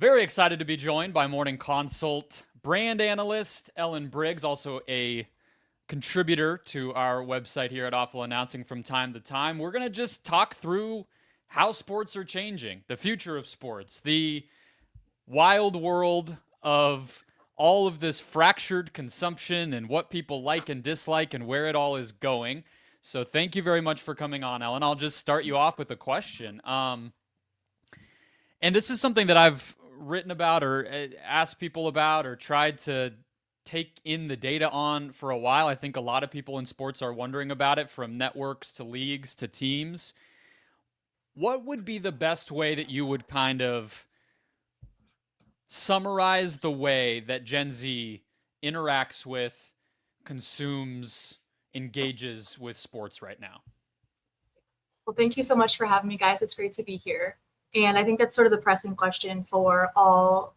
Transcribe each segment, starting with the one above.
Very excited to be joined by Morning Consult brand analyst Ellyn Briggs, also a contributor to our website here at Awful Announcing from time to time. We're going to just talk through how sports are changing, the future of sports, the wild world of all of this fractured consumption and what people like and dislike and where it all is going. So thank you very much for coming on, Ellyn. I'll just start you off with a question. And this is something that I've written about or asked people about or tried to take in the data on for a while. I think a lot of people in sports are wondering about it, from networks to leagues to teams. What would be the best way that you would kind of summarize the way that Gen Z interacts with, consumes, engages with sports right now? Well, thank you so much for having me, guys. It's great to be here. And I think that's sort of the pressing question for all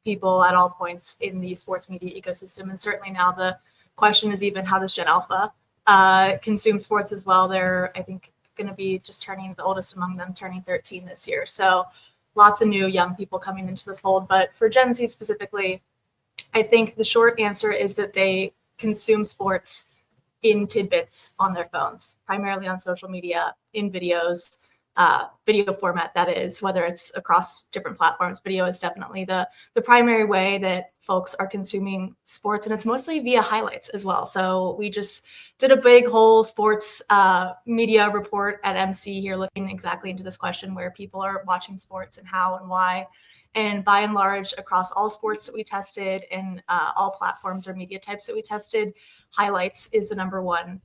people at all points in the sports media ecosystem. And certainly now the question is even, how does Gen Alpha consume sports as well? They're, I think, going to be just turning, the oldest among them, turning 13 this year. So lots of new young people coming into the fold. But for Gen Z specifically, I think the short answer is that they consume sports in tidbits on their phones, primarily on social media, in videos, video format, that is, whether it's across different platforms. Video is definitely the primary way that folks are consuming sports, and it's mostly via highlights as well. So we just did a big whole sports media report at MC here, looking exactly into this question, where people are watching sports and how and why. And by and large, across all sports that we tested and all platforms or media types that we tested, highlights is the number one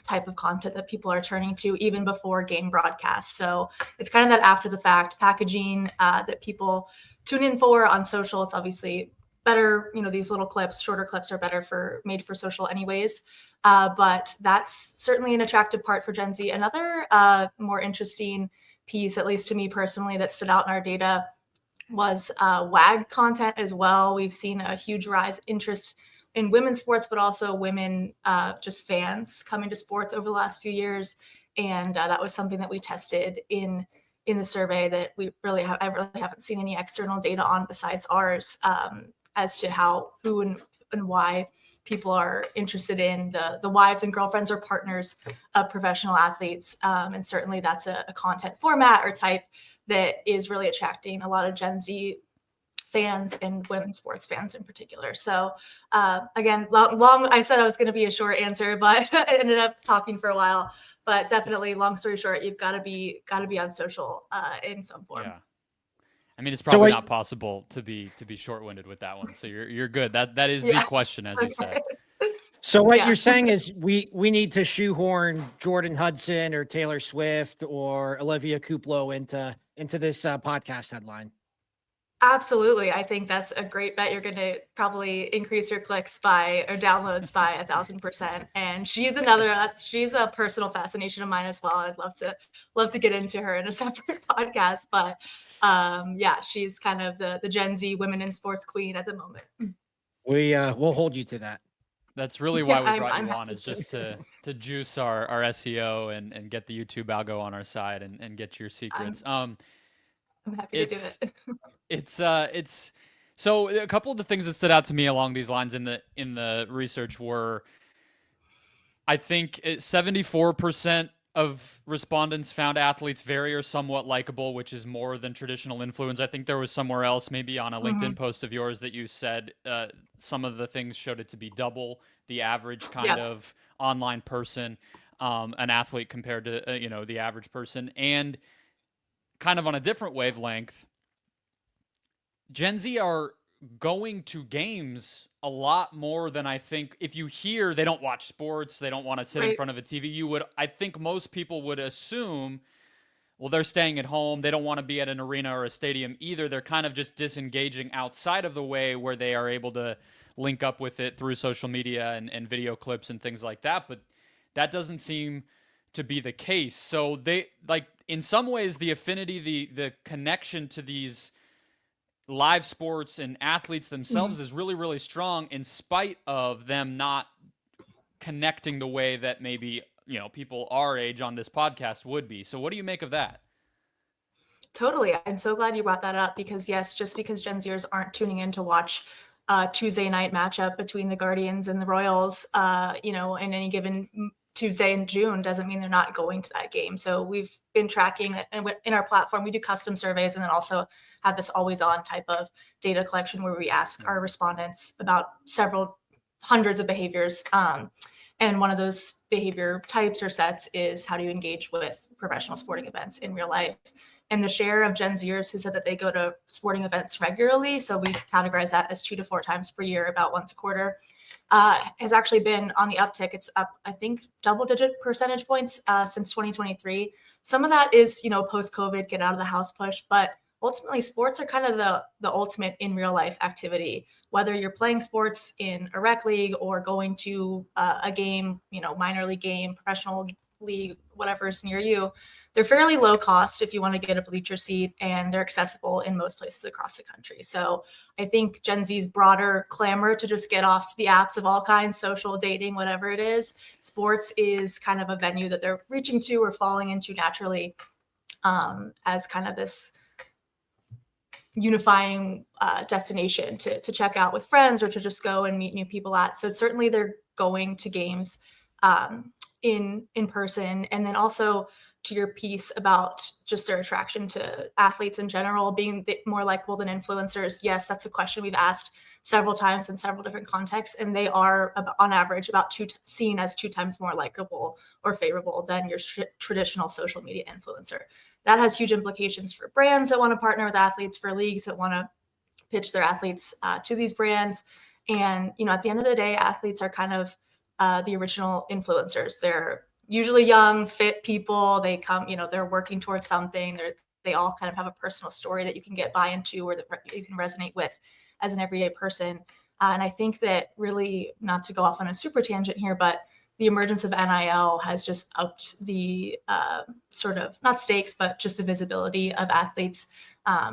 type of content that people are turning to, even before game broadcasts. So it's kind of that after the fact packaging that people tune in for on social. It's obviously better, these little clips, shorter clips are made for social anyways. But that's certainly an attractive part for Gen Z. Another more interesting piece, at least to me personally, that stood out in our data was WAG content as well. We've seen a huge rise in interest in women's sports, but also women just fans coming to sports over the last few years. And that was something that we tested in the survey that I really haven't seen any external data on besides ours, as to who and why people are interested in the wives and girlfriends or partners of professional athletes. And certainly that's a content format or type that is really attracting a lot of Gen Z fans and women's sports fans in particular. So again, long, I said I was going to be a short answer, but I ended up talking for a while. But definitely, long story short, you've got to be on social in some form. Yeah. I mean, it's probably not possible to be short-winded with that one. So you're good. That is the question, as you said. So what you're saying is we need to shoehorn Jordan Hudson or Taylor Swift or Olivia Kuplo into this podcast headline. Absolutely. I think that's a great bet. You're going to probably increase your clicks or downloads by 1,000%. And she's a personal fascination of mine as well. I'd love to get into her in a separate podcast, but she's kind of the Gen Z women in sports queen at the moment. We'll hold you to that. That's really why we brought you on, is just to juice our SEO and get the YouTube algo on our side and get your secrets. I'm happy to do it. It's so a couple of the things that stood out to me along these lines in the research were, I think 74% of respondents found athletes very or somewhat likable, which is more than traditional influence. I think there was somewhere else, maybe on a LinkedIn post of yours, that you said some of the things showed it to be double the average kind of online person, an athlete compared to the average person. And kind of on a different wavelength, Gen Z are going to games a lot more than I think. If you hear they don't watch sports, they don't want to sit in front of a TV, I think most people would assume, well, they're staying at home. They don't want to be at an arena or a stadium either. They're kind of just disengaging outside of the way where they are able to link up with it through social media and video clips and things like that. But that doesn't seem to be the case. So they, like, in some ways, the affinity, the connection to these live sports and athletes themselves is really, really strong, in spite of them not connecting the way that maybe, people our age on this podcast would be. So what do you make of that? Totally. I'm so glad you brought that up because yes, just because Gen Zers aren't tuning in to watch a Tuesday night matchup between the Guardians and the Royals, in any given Tuesday in June doesn't mean they're not going to that game. So we've been tracking it, and in our platform, we do custom surveys and then also have this always on type of data collection where we ask our respondents about several hundreds of behaviors. And one of those behavior types or sets is how do you engage with professional sporting events in real life? And the share of Gen Zers who said that they go to sporting events regularly, so we categorize that as 2 to 4 times per year, about once a quarter, has actually been on the uptick. It's up, I think, double-digit percentage points since 2023. Some of that is, post-COVID, get out of the house push, but ultimately sports are kind of the ultimate in real life activity. Whether you're playing sports in a rec league or going to a game, minor league game, professional league, whatever is near you, they're fairly low cost if you want to get a bleacher seat, and they're accessible in most places across the country. So I think Gen Z's broader clamor to just get off the apps of all kinds, social, dating, whatever it is, sports is kind of a venue that they're reaching to or falling into naturally as kind of this unifying destination to check out with friends or to just go and meet new people at. So certainly they're going to games in person. And then also to your piece about just their attraction to athletes in general, being more likable than influencers. Yes, that's a question we've asked several times in several different contexts. And they are on average about seen as 2 times more likable or favorable than your traditional social media influencer. That has huge implications for brands that want to partner with athletes, for leagues that want to pitch their athletes to these brands. And, at the end of the day, athletes are kind of the original influencers. They're usually young, fit people. They come, they're working towards something. They all kind of have a personal story that you can get buy into or that you can resonate with as an everyday person. And I think that really, not to go off on a super tangent here, but the emergence of NIL has just upped the sort of, not stakes, but just the visibility of athletes,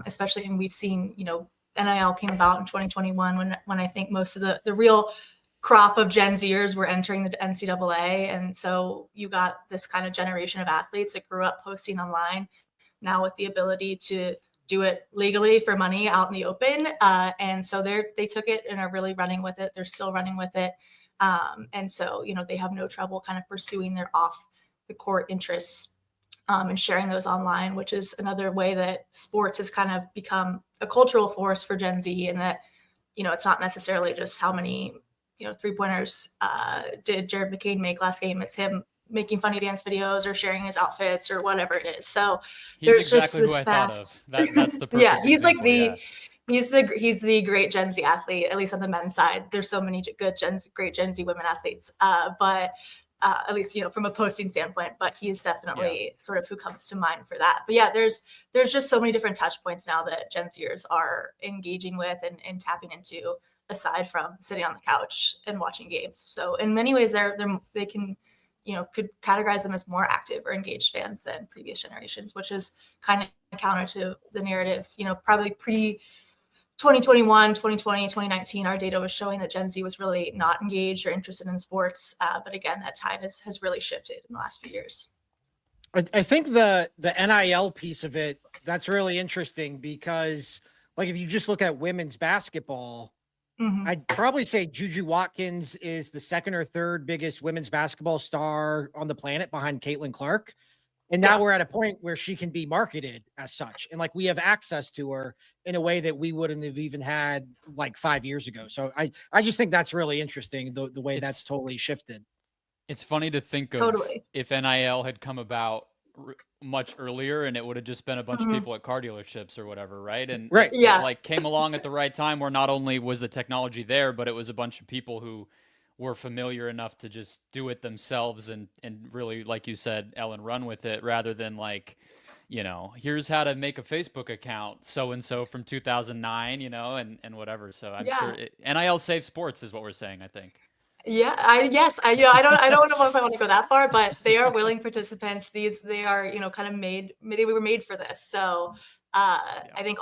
especially, and we've seen, NIL came about in 2021 when I think most of the real crop of Gen Zers were entering the NCAA. And so you got this kind of generation of athletes that grew up posting online, now with the ability to do it legally for money out in the open. And so they took it and are really running with it. They're still running with it. And so, they have no trouble kind of pursuing their off the court interests and sharing those online, which is another way that sports has kind of become a cultural force for Gen Z. And that, it's not necessarily just how many, 3-pointers did Jared McCain make last game. It's him making funny dance videos or sharing his outfits or whatever it is. So he's exactly who I thought of. That's the perfect yeah, he's example, like he's the great Gen Z athlete, at least on the men's side. There's so many great Gen Z women athletes, but at least, from a posting standpoint, but he's definitely sort of who comes to mind for that. But yeah, there's just so many different touch points now that Gen Zers are engaging with and tapping into, aside from sitting on the couch and watching games. So in many ways they can, could categorize them as more active or engaged fans than previous generations, which is kind of counter to the narrative, probably pre 2021, 2020, 2019, our data was showing that Gen Z was really not engaged or interested in sports. But again, that tide has really shifted in the last few years. I think the NIL piece of it, that's really interesting because, like, if you just look at women's basketball, I'd probably say Juju Watkins is the 2nd or 3rd biggest women's basketball star on the planet behind Caitlin Clark. And now we're at a point where she can be marketed as such. And like, we have access to her in a way that we wouldn't have even had like 5 years ago. So I just think that's really interesting, the way that's totally shifted. It's funny to think of if NIL had come about much earlier and it would have just been a bunch of people at car dealerships or whatever, right? And it like came along at the right time where not only was the technology there, but it was a bunch of people who were familiar enough to just do it themselves and really, like you said, Ellen, run with it rather than like, here's how to make a Facebook account, so-and-so from 2009, and whatever. So I'm sure NIL saves sports is what we're saying, I think. Yeah, I don't know if I want to go that far, but they are willing participants. They are, kind of they were made for this. So I think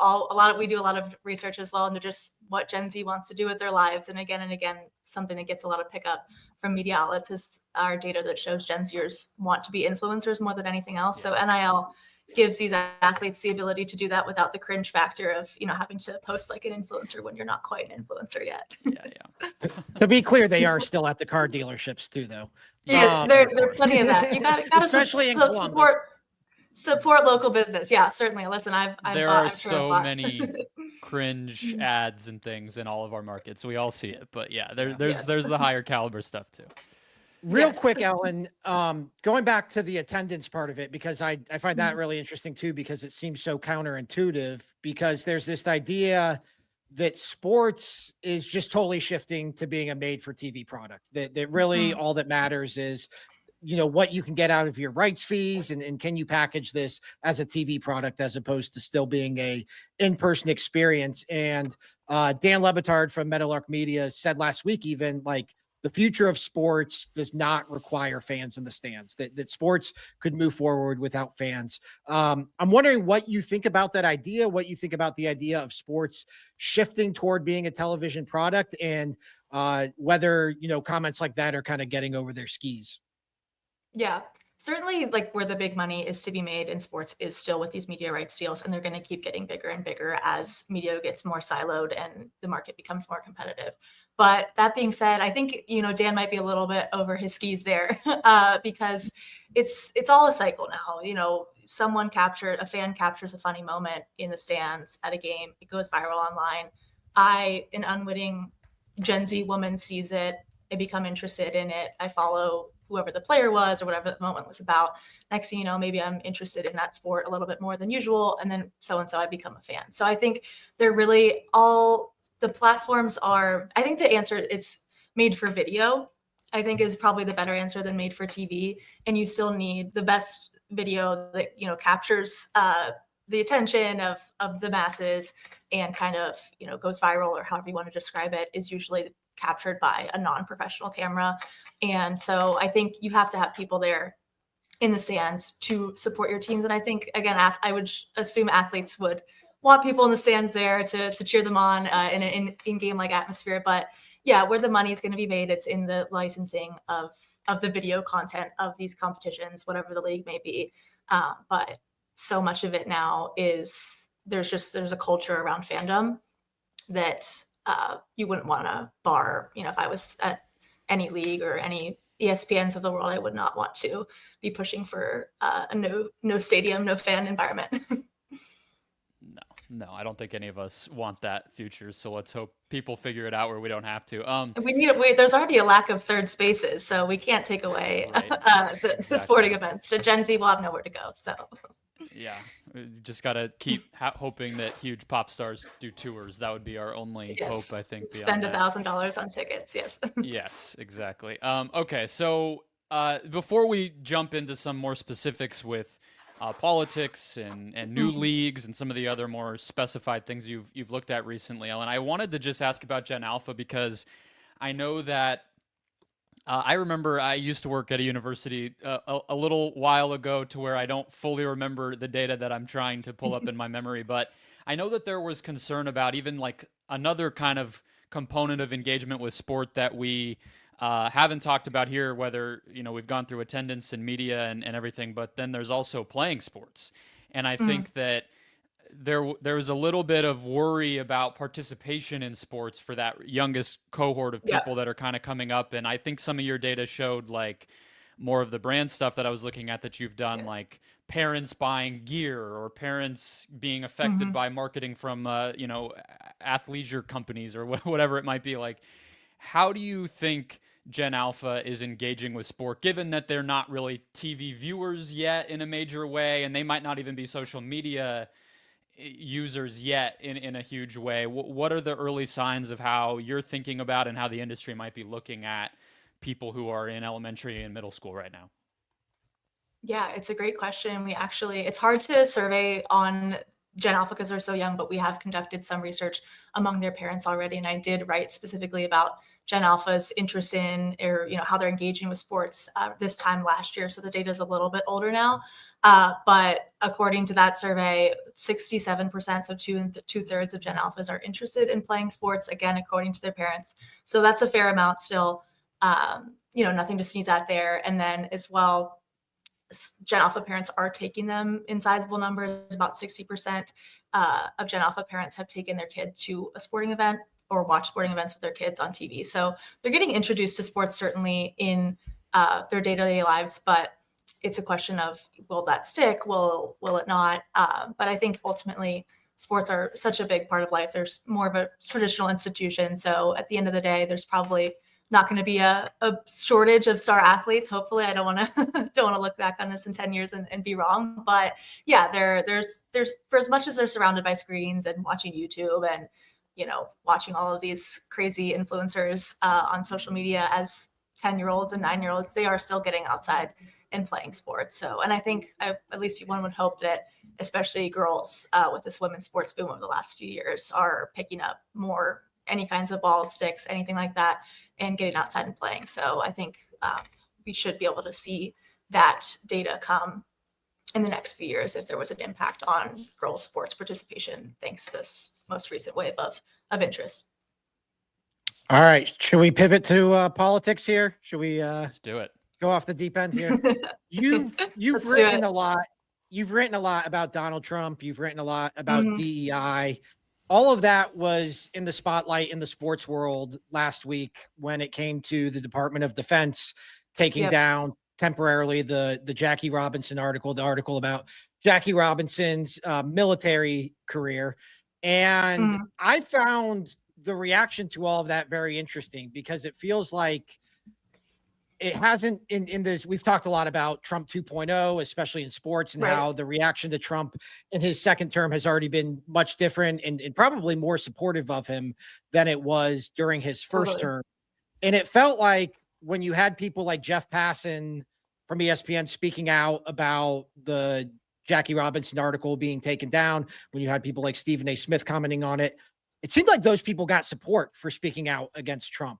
we do a lot of research as well into just what Gen Z wants to do with their lives. And again, something that gets a lot of pickup from media outlets is our data that shows Gen Zers want to be influencers more than anything else. So NIL gives these athletes the ability to do that without the cringe factor of, having to post like an influencer when you're not quite an influencer yet. Yeah. To be clear, they are still at the car dealerships too, though. Yes, there's plenty of that. You got to Especially in Columbus. Support local business. Yeah, certainly. Listen, there are so many cringe ads and things in all of our markets. We all see it, but yeah, there's the higher caliber stuff too. Real quick, Ellyn, going back to the attendance part of it, because I find that really interesting too, because it seems so counterintuitive, because there's this idea that sports is just totally shifting to being a made for TV product, that really all that matters is, what you can get out of your rights fees, and can you package this as a TV product as opposed to still being a in-person experience. And Dan Lebitard from Meadowlark Media said last week, even like, the future of sports does not require fans in the stands, that sports could move forward without fans. I'm wondering what you think about that idea, what you think about the idea of sports shifting toward being a television product, and whether, comments like that are kind of getting over their skis. Yeah, certainly like where the big money is to be made in sports is still with these media rights deals, and they're going to keep getting bigger and bigger as media gets more siloed and the market becomes more competitive. But that being said, I think, Dan might be a little bit over his skis there because it's all a cycle now. A fan captures a funny moment in the stands at a game. It goes viral online. An unwitting Gen Z woman sees it. I become interested in it. I follow whoever the player was or whatever the moment was about. Next thing you know, maybe I'm interested in that sport a little bit more than usual. And then so-and-so, I become a fan. So I think they're really the platforms are, I think the answer is made for video, I think is probably the better answer than made for TV. And you still need the best video that, captures the attention of the masses and kind of, goes viral, or however you want to describe it, is usually captured by a non-professional camera. And so I think you have to have people there in the stands to support your teams. And I think, again, I would assume athletes would want people in the stands there to cheer them on in an in-game like atmosphere. But yeah, where the money is going to be made, it's in the licensing of the video content of these competitions, whatever the league may be. But so much of it now is there's a culture around fandom that you wouldn't want to bar. If I was at any league or any ESPNs of the world, I would not want to be pushing for a no stadium, no fan environment. No, I don't think any of us want that future. So let's hope people figure it out where we don't have to. There's already a lack of third spaces, so we can't take away the sporting events. So Gen Z will have nowhere to go. So yeah, we just got to keep hoping that huge pop stars do tours. That would be our only hope, I think. Spend $1,000 on tickets. Yes. Yes, exactly. Okay, so before we jump into some more specifics with politics and new leagues and some of the other more specified things you've looked at recently, Ellyn, I wanted to just ask about Gen Alpha, because I know that I remember I used to work at a university a little while ago, to where I don't fully remember the data that I'm trying to pull up in my memory, but I know that there was concern about even like another kind of component of engagement with sport that we haven't talked about here, whether, we've gone through attendance and media and everything, but then there's also playing sports. And I think that there was a little bit of worry about participation in sports for that youngest cohort of people that are kind of coming up. And I think some of your data showed like more of the brand stuff that I was looking at that you've done, like parents buying gear or parents being affected by marketing from, athleisure companies or whatever it might be. Like, how do you think Gen Alpha is engaging with sport, given that they're not really TV viewers yet in a major way, and they might not even be social media users yet in a huge way? What are the early signs of how you're thinking about and how the industry might be looking at people who are in elementary and middle school right now? Yeah, it's a great question. It's hard to survey on Gen Alpha because they're so young, but we have conducted some research among their parents already. And I did write specifically about Gen Alpha's interest in, or, how they're engaging with sports this time last year. So the data is a little bit older now. But according to that survey, 67%, so 2/3 of Gen Alphas are interested in playing sports, again, according to their parents. So that's a fair amount still, nothing to sneeze at there. And then as well, Gen Alpha parents are taking them in sizable numbers. About 60% of Gen Alpha parents have taken their kid to a sporting event or watch sporting events with their kids on TV. So they're getting introduced to sports certainly in their day-to-day lives, but it's a question of, will that stick? Will it not? But I think ultimately sports are such a big part of life. There's more of a traditional institution. So at the end of the day, there's probably not going to be a shortage of star athletes. Hopefully, I don't want to look back on this in 10 years and be wrong. But yeah, there's for as much as they're surrounded by screens and watching YouTube and, watching all of these crazy influencers on social media, as 10-year-olds and 9-year-olds, they are still getting outside and playing sports. So, and I think at least one would hope that especially girls with this women's sports boom over the last few years are picking up more, any kinds of balls, sticks, anything like that, and getting outside and playing. So I think we should be able to see that data come in the next few years if there was an impact on girls' sports participation, thanks to this most recent wave of interest. All right. Should we pivot to politics here? Should we let's do it. Go off the deep end here? You've written a lot. You've written a lot about Donald Trump. You've written a lot about DEI. All of that was in the spotlight in the sports world last week when it came to the Department of Defense taking down temporarily the Jackie Robinson article, the article about Jackie Robinson's military career. And I found the reaction to all of that very interesting because it feels like it hasn't in this. We've talked a lot about Trump 2.0, especially in sports, and how the reaction to Trump in his second term has already been much different and probably more supportive of him than it was during his first term. And it felt like when you had people like Jeff Passan from ESPN speaking out about the Jackie Robinson article being taken down, when you had people like Stephen A. Smith commenting on it, it seemed like those people got support for speaking out against Trump.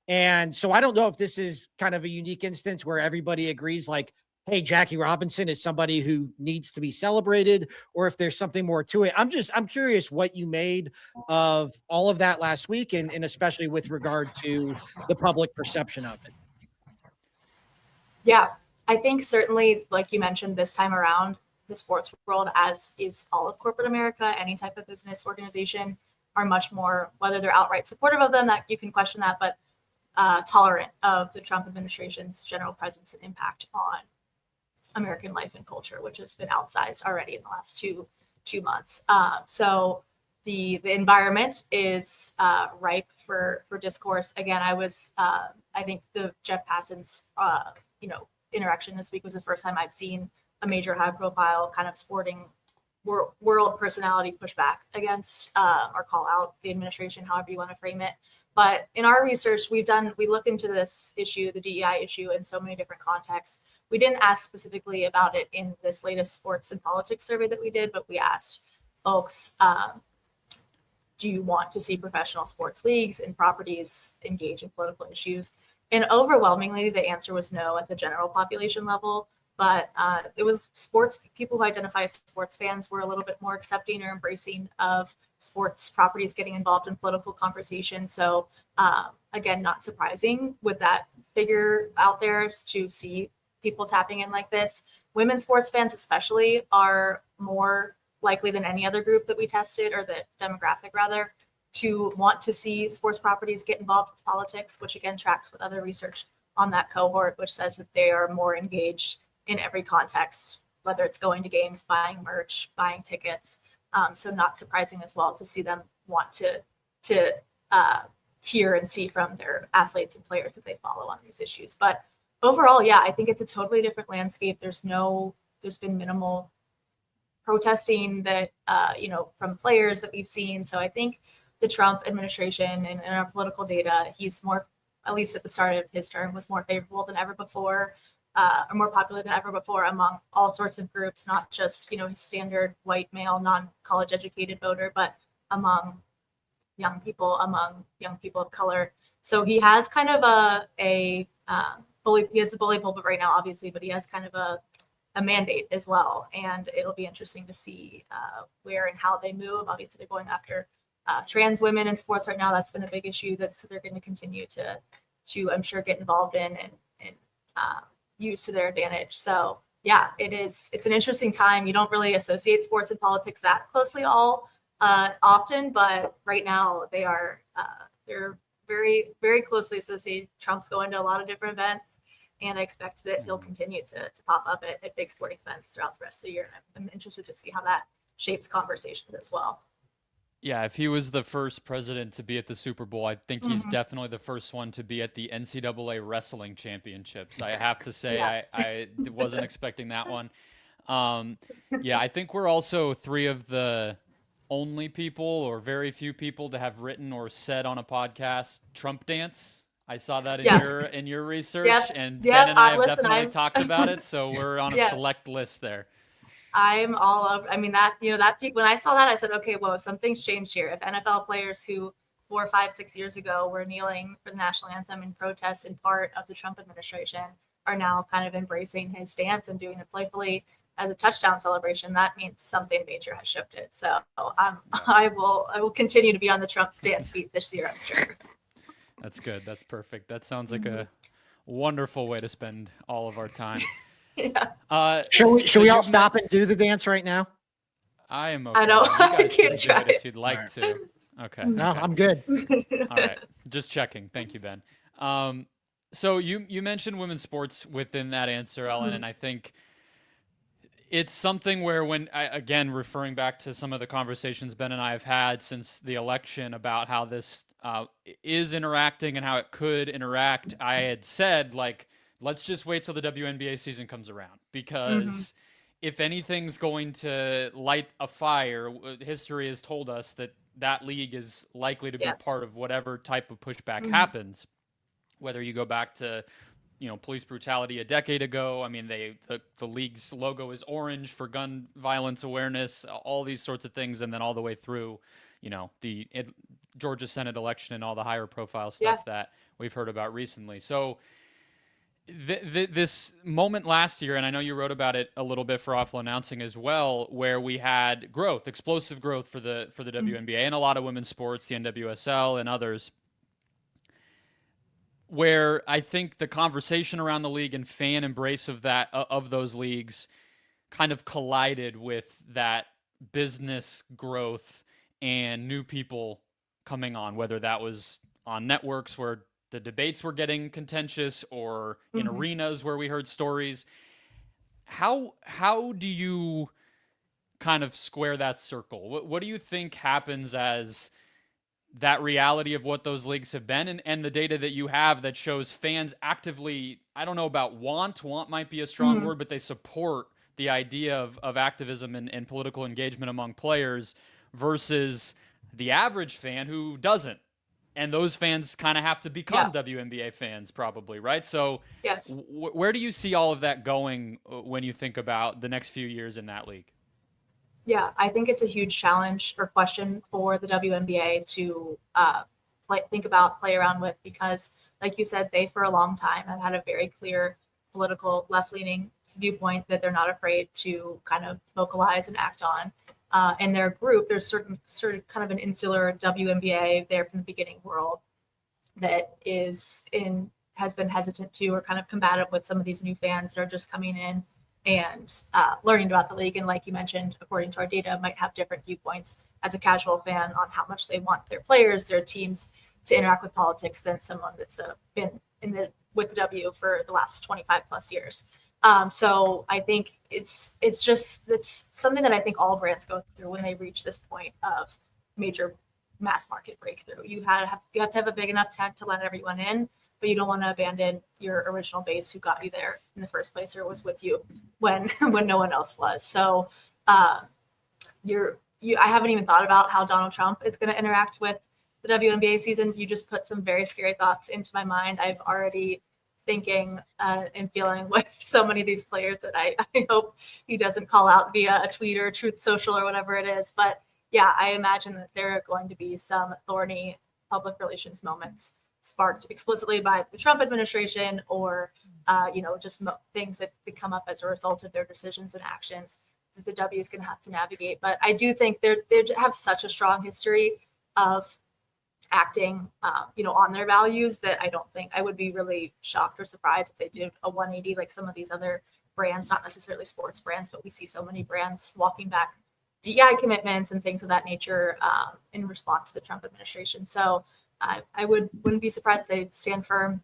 And so I don't know if this is kind of a unique instance where everybody agrees like, hey, Jackie Robinson is somebody who needs to be celebrated, or if there's something more to it. I'm curious what you made of all of that last week, and especially with regard to the public perception of it. Yeah, I think certainly, like you mentioned, this time around, the sports world, as is all of corporate America, any type of business organization, are much more, whether they're outright supportive of them, that you can question that, but tolerant of the Trump administration's general presence and impact on American life and culture, which has been outsized already in the last two months. So the environment is ripe for discourse. Again, I think the Jeff Passan's interaction this week was the first time I've seen a major high profile kind of sporting world personality push back against or call out the administration, however you want to frame it. But in our research, we look into this issue, the DEI issue, in so many different contexts. We didn't ask specifically about it in this latest sports and politics survey that we did, but we asked folks, do you want to see professional sports leagues and properties engage in political issues? And overwhelmingly, the answer was no at the general population level. But it was people who identify as sports fans were a little bit more accepting or embracing of sports properties getting involved in political conversation. So again, not surprising with that figure out there to see people tapping in like this. Women's sports fans especially are more likely than any other group that we tested, or the demographic rather, to want to see sports properties get involved with politics, which again tracks with other research on that cohort, which says that they are more engaged in every context, whether it's going to games, buying merch, buying tickets. So not surprising as well to see them want to hear and see from their athletes and players that they follow on these issues. But overall, yeah, I think it's a totally different landscape. There's been minimal protesting that, from players that we've seen. So I think the Trump administration and our political data, he's more, at least at the start of his term, was more favorable than ever before. Are more popular than ever before among all sorts of groups, not just, his standard white male, non-college educated voter, but among young people of color. So he has kind of he has the bully pulpit right now, obviously, but he has kind of a mandate as well. And it'll be interesting to see where and how they move. Obviously, they're going after trans women in sports right now. That's been a big issue that they're going to continue to I'm sure, get involved in and use to their advantage. So yeah, it is. It's an interesting time. You don't really associate sports and politics that closely all often, but right now they're very, very closely associated. Trump's going to a lot of different events, and I expect that he'll continue to pop up at big sporting events throughout the rest of the year. I'm interested to see how that shapes conversations as well. Yeah, if he was the first president to be at the Super Bowl, I think he's Mm-hmm. definitely the first one to be at the NCAA wrestling championships. I have to say, Yeah. I wasn't expecting that one. Yeah, I think we're also three of the only people or very few people to have written or said on a podcast Trump dance. I saw that in your research, Yep. and Yep. Ben and I have Listen, definitely talked about it, so we're on a Yeah. select list there. I'm all over. I mean, that peak, when I saw that, I said, okay, whoa, something's changed here. If NFL players who 4, 5, 6 years ago were kneeling for the national anthem in protest in part of the Trump administration are now kind of embracing his stance and doing it playfully as a touchdown celebration, that means something major has shifted. So I will continue to be on the Trump dance beat this year, I'm sure. That's good. That's perfect. That sounds like a wonderful way to spend all of our time. Yeah. Should we all stop and do the dance right now? I am okay. I know. You guys I can't can do try it if you'd like to. Okay. No, okay. I'm good. All right. Just checking. Thank you, Ben. So you mentioned women's sports within that answer, Ellyn, and I think it's something where again, referring back to some of the conversations Ben and I have had since the election about how this is interacting and how it could interact, I had said, like, let's just wait till the WNBA season comes around, because if anything's going to light a fire, history has told us that league is likely to be part of whatever type of pushback happens, whether you go back to police brutality a decade ago. I mean, the league's logo is orange for gun violence awareness, all these sorts of things, and then all the way through, the Georgia Senate election and all the higher profile stuff that we've heard about recently. So this moment last year, and I know you wrote about it a little bit for Awful Announcing as well, where we had growth, explosive growth for the WNBA and a lot of women's sports, the NWSL and others, where I think the conversation around the league and fan embrace of those leagues kind of collided with that business growth and new people coming on, whether that was on networks where the debates were getting contentious or in arenas where we heard stories. How do you kind of square that circle? What do you think happens as that reality of what those leagues have been and the data that you have that shows fans actively, I don't know about want might be a strong word, but they support the idea of activism and political engagement among players versus the average fan who doesn't? And those fans kind of have to become WNBA fans probably, right? So where do you see all of that going when you think about the next few years in that league? Yeah, I think it's a huge challenge or question for the WNBA to think about, play around with, because like you said, they for a long time have had a very clear political left-leaning viewpoint that they're not afraid to kind of vocalize and act on. In their group, there's sort of kind of an insular WNBA there from the beginning world that has been hesitant to or kind of combative with some of these new fans that are just coming in and learning about the league. And like you mentioned, according to our data, might have different viewpoints as a casual fan on how much they want their players, their teams to interact with politics than someone that's been with the W for the last 25 plus years. So I think it's something that I think all brands go through when they reach this point of major mass market breakthrough. You have to have a big enough tent to let everyone in, but you don't want to abandon your original base who got you there in the first place or was with you when no one else was. So I haven't even thought about how Donald Trump is going to interact with the WNBA season. You just put some very scary thoughts into my mind. I've already thinking and feeling with so many of these players that I hope he doesn't call out via a tweet or Truth Social or whatever it is. But yeah, I imagine that there are going to be some thorny public relations moments sparked explicitly by the Trump administration or, just things that come up as a result of their decisions and actions that the W is going to have to navigate. But I do think they have such a strong history of acting, on their values that I don't think I would be really shocked or surprised if they did a 180 like some of these other brands, not necessarily sports brands, but we see so many brands walking back DEI commitments and things of that nature in response to the Trump administration. So I wouldn't be surprised if they stand firm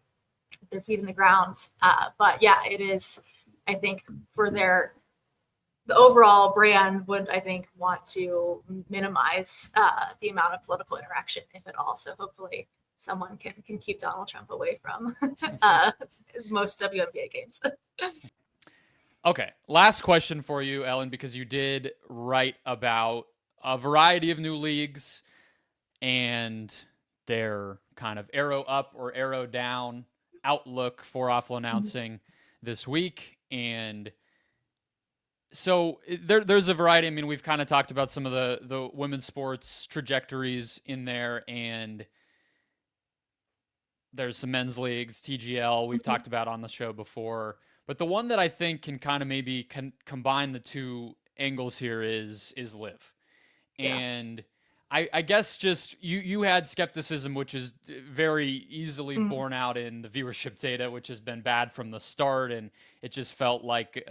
with their feet in the ground. But yeah, it is, I think, for the overall brand would, I think, want to minimize the amount of political interaction, if at all. So hopefully someone can keep Donald Trump away from most WNBA games. Okay, last question for you, Ellyn, because you did write about a variety of new leagues and their kind of arrow up or arrow down outlook for awful announcing this week. And so there's a variety. I mean, we've kind of talked about some of the women's sports trajectories in there, and there's some men's leagues, TGL, we've talked about on the show before. But the one that I think can kind of maybe combine the two angles here is Live. Yeah. And I guess just you had skepticism, which is very easily borne out in the viewership data, which has been bad from the start. And it just felt like,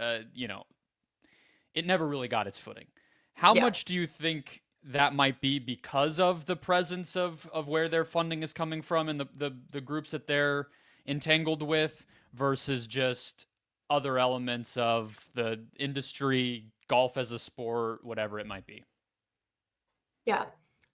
it never really got its footing. How much do you think that might be because of the presence of where their funding is coming from and the groups that they're entangled with versus just other elements of the industry, golf as a sport, whatever it might be? Yeah.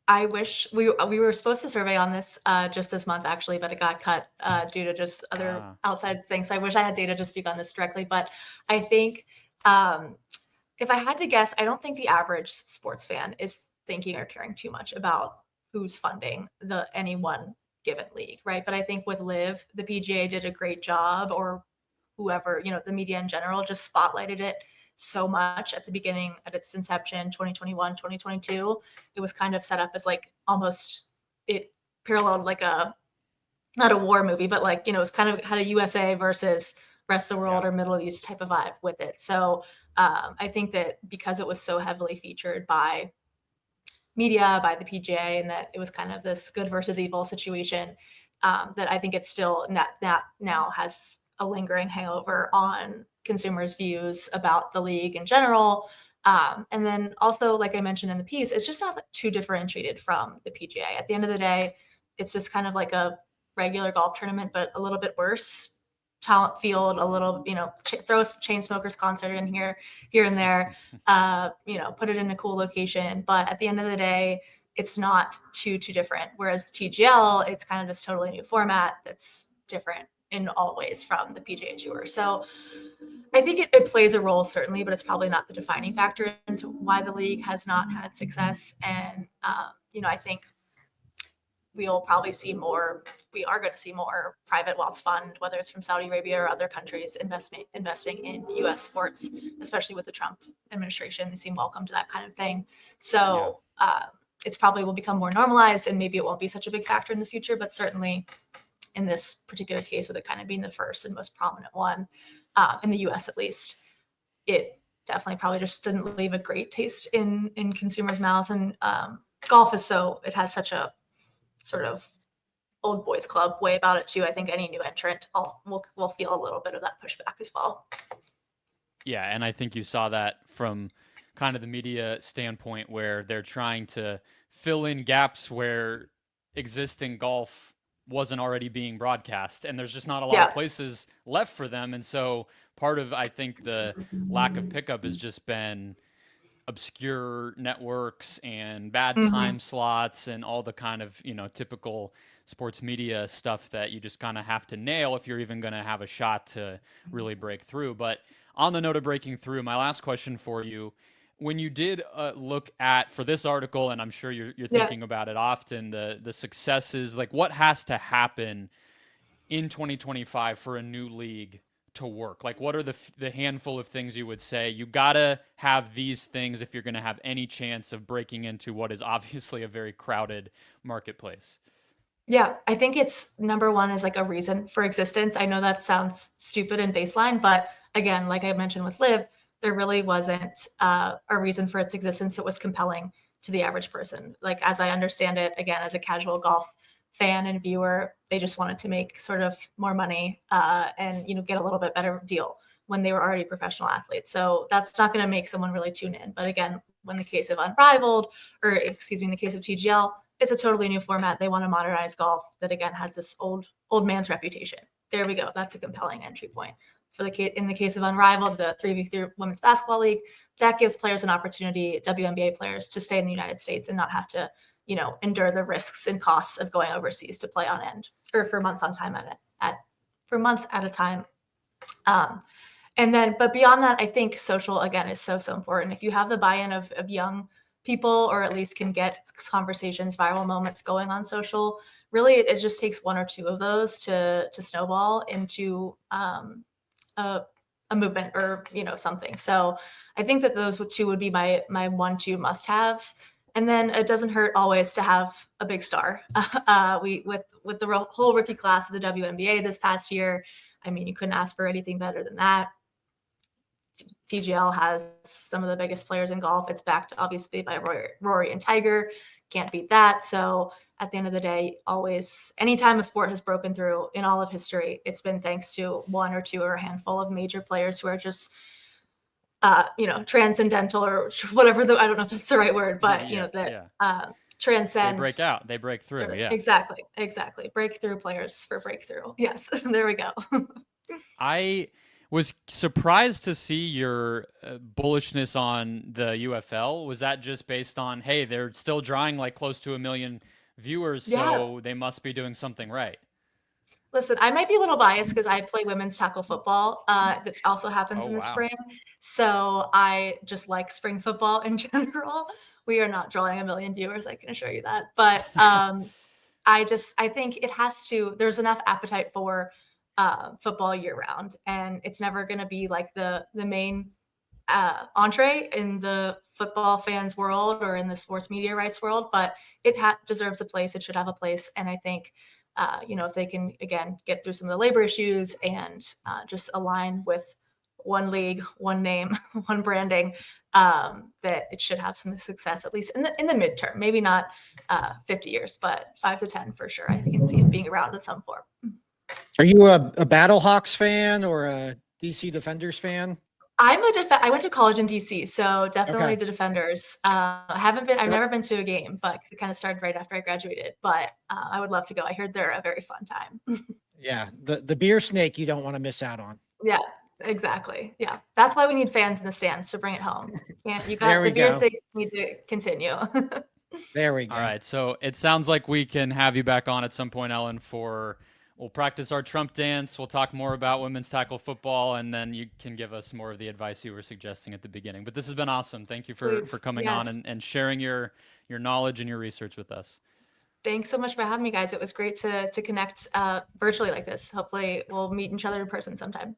I wish we were supposed to survey on this just this month, actually, but it got cut due to just other outside things. So I wish I had data to speak on this directly. But I think if I had to guess, I don't think the average sports fan is thinking or caring too much about who's funding any one given league, right? But I think with Live, the PGA did a great job, or whoever, the media in general just spotlighted it so much at the beginning, at its inception, 2021, 2022. It was kind of set up as like almost, it paralleled like not a war movie, but like, it was kind of had a USA versus rest of the world or Middle East type of vibe with it. So I think that because it was so heavily featured by media, by the PGA, and that it was kind of this good versus evil situation, that I think it's still that now has a lingering hangover on consumers' views about the league in general. And then also, like I mentioned in the piece, it's just not too differentiated from the PGA. At the end of the day, it's just kind of like a regular golf tournament, but a little bit worse. Talent field, a little, throw a Chainsmokers concert in here and there, put it in a cool location. But at the end of the day, it's not too different. Whereas TGL, it's kind of this totally new format that's different in all ways from the PGA Tour. So I think it plays a role, certainly, but it's probably not the defining factor into why the league has not had success. And, I think we are going to see more private wealth fund, whether it's from Saudi Arabia or other countries, investing in U.S. sports, especially with the Trump administration. They seem welcome to that kind of thing. So it's probably will become more normalized, and maybe it won't be such a big factor in the future, but certainly in this particular case, with it kind of being the first and most prominent one in the U.S. at least, it definitely probably just didn't leave a great taste in consumers' mouths. And golf it has such a sort of old boys club way about it too. I think any new entrant will feel a little bit of that pushback as well. Yeah, and I think you saw that from kind of the media standpoint, where they're trying to fill in gaps where existing golf wasn't already being broadcast, and there's just not a lot of places left for them. And so part of, I think, the lack of pickup has just been obscure networks and bad time slots and all the kind of, typical sports media stuff that you just kind of have to nail if you're even going to have a shot to really break through. But on the note of breaking through, my last question for you, when you did look at, for this article, and I'm sure you're thinking about it often, the successes, like what has to happen in 2025 for a new league to work? Like, what are the handful of things you would say you gotta have these things if you're going to have any chance of breaking into what is obviously a very crowded marketplace? Yeah, I think it's number one is like a reason for existence. I know that sounds stupid and baseline, but again, like I mentioned with Live, there really wasn't a reason for its existence that was compelling to the average person. Like, as I understand it, again, as a casual golf fan and viewer, they just wanted to make sort of more money and, get a little bit better deal when they were already professional athletes. So that's not going to make someone really tune in. But again, when the case of Unrivaled, or excuse me, in the case of TGL, it's a totally new format. They want to modernize golf that again has this old man's reputation. There we go. That's a compelling entry point. In the case of Unrivaled, the 3v3 Women's Basketball League, that gives players an opportunity, WNBA players, to stay in the United States and not have to, endure the risks and costs of going overseas to play on end or for months on time for months at a time. But beyond that, I think social, again, is so important. If you have the buy-in of young people, or at least can get conversations, viral moments going on social, really it just takes one or two of those to snowball into a movement or something. So I think that those two would be my 1-2 must-haves. And then it doesn't hurt always to have a big star. With the whole rookie class of the WNBA this past year, I mean, you couldn't ask for anything better than that. TGL has some of the biggest players in golf. It's backed obviously by Rory and Tiger. Can't beat that. So at the end of the day, always, anytime a sport has broken through in all of history, it's been thanks to one or two or a handful of major players who are just, transcendental, or whatever. I don't know if that's the right word, but transcend. They break out. They break through. Sure. Yeah. Exactly. Breakthrough players for breakthrough. Yes. There we go. I was surprised to see your bullishness on the UFL. Was that just based on, hey, they're still drawing like close to 1 million viewers, so they must be doing something right? Listen, I might be a little biased because I play women's tackle football. That also happens in the spring. So I just like spring football in general. We are not drawing 1 million viewers, I can assure you that. But I think there's enough appetite for football year round, and it's never going to be like the main entree in the football fans world or in the sports media rights world, but it deserves a place. It should have a place. And I think, if they can, again, get through some of the labor issues and just align with one league, one name, one branding, that it should have some success, at least in the midterm. Maybe not 50 years, but 5 to 10 for sure. I can see it being around in some form. Are you a Battlehawks fan or a DC Defenders fan? I went to college in DC, so definitely the Defenders. I've never been to a game, but it kind of started right after I graduated. But I would love to go. I heard they're a very fun time. Yeah, the beer snake you don't want to miss out on. Yeah, exactly. Yeah, that's why we need fans in the stands to bring it home. The beer snakes need to continue. There we go. All right, so it sounds like we can have you back on at some point, Ellyn, we'll practice our Trump dance. We'll talk more about women's tackle football, and then you can give us more of the advice you were suggesting at the beginning. But this has been awesome. Thank you for coming on and sharing your knowledge and your research with us. Thanks so much for having me, guys. It was great to connect virtually like this. Hopefully we'll meet each other in person sometime.